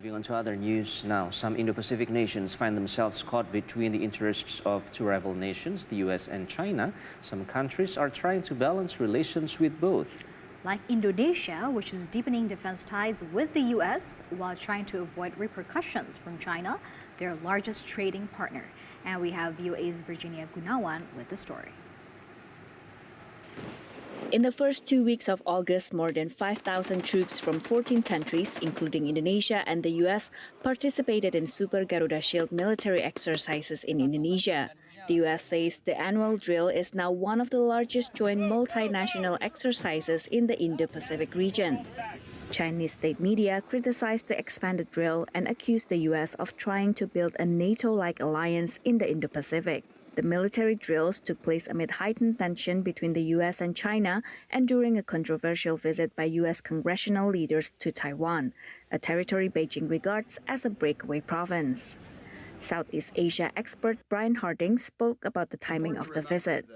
Moving on to other news now, some Indo-Pacific nations find themselves caught between the interests of two rival nations, the US and China. Some countries are trying to balance relations with both. Like Indonesia, which is deepening defense ties with the US while trying to avoid repercussions from China, their largest trading partner. And we have VOA's Virginia Gunawan with the story. In the first 2 weeks of August, more than 5,000 troops from 14 countries, including Indonesia and the US, participated in Super Garuda Shield military exercises in Indonesia. The US says the annual drill is now one of the largest joint multinational exercises in the Indo-Pacific region. Chinese state media criticized the expanded drill and accused the US of trying to build a NATO-like alliance in the Indo-Pacific. The military drills took place amid heightened tension between the US and China and during a controversial visit by US congressional leaders to Taiwan, a territory Beijing regards as a breakaway province. Southeast Asia expert Brian Harding spoke about the timing of the visit.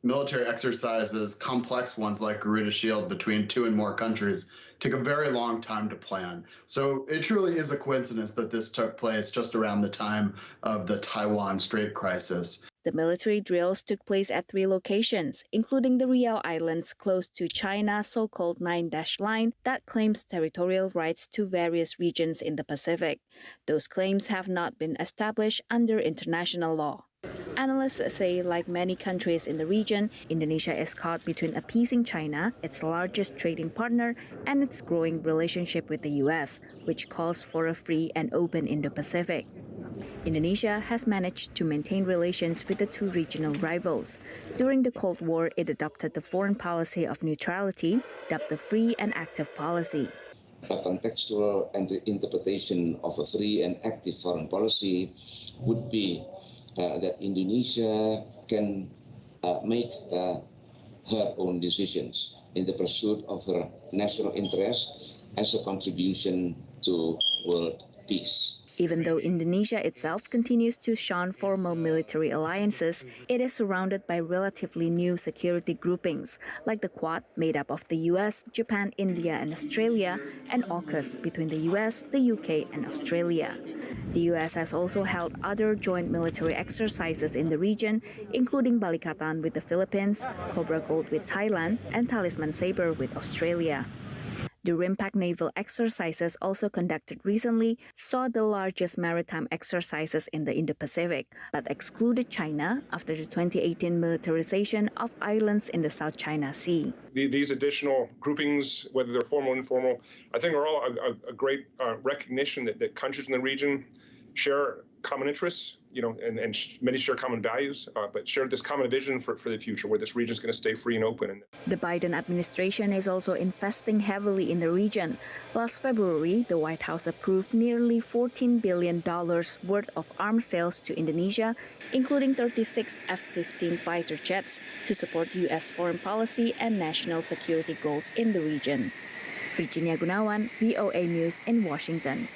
Military exercises, complex ones like Garuda Shield between two and more countries, take a very long time to plan. So it truly is a coincidence that this took place just around the time of the Taiwan Strait crisis. The military drills took place at 3 locations, including the Riau Islands close to China's so-called 9-dash line that claims territorial rights to various regions in the Pacific. Those claims have not been established under international law. Analysts say, like many countries in the region, Indonesia is caught between appeasing China, its largest trading partner, and its growing relationship with the US, which calls for a free and open Indo-Pacific. Indonesia has managed to maintain relations with the two regional rivals. During the Cold War, it adopted the foreign policy of neutrality, dubbed the Free and Active Policy. A contextual interpretation of a free and active foreign policy would be that Indonesia can make her own decisions in the pursuit of her national interest as a contribution to world peace. Even though Indonesia itself continues to shun formal military alliances, it is surrounded by relatively new security groupings, like the Quad, made up of the US, Japan, India, and Australia, and AUKUS between the US, the UK, and Australia. The US has also held other joint military exercises in the region, including Balikatan with the Philippines, Cobra Gold with Thailand, and Talisman Sabre with Australia. The RIMPAC naval exercises also conducted recently saw the largest maritime exercises in the Indo-Pacific, but excluded China after the 2018 militarization of islands in the South China Sea. These additional groupings, whether they're formal or informal, I think are all a great recognition that countries in the region share common interests, and many share common values, but share this common vision for the future where this region is going to stay free and open. The Biden administration is also investing heavily in the region. Last February, the White House approved nearly $14 billion worth of arms sales to Indonesia, including 36 F-15 fighter jets to support U.S. foreign policy and national security goals in the region. Virginia Gunawan, VOA News in Washington.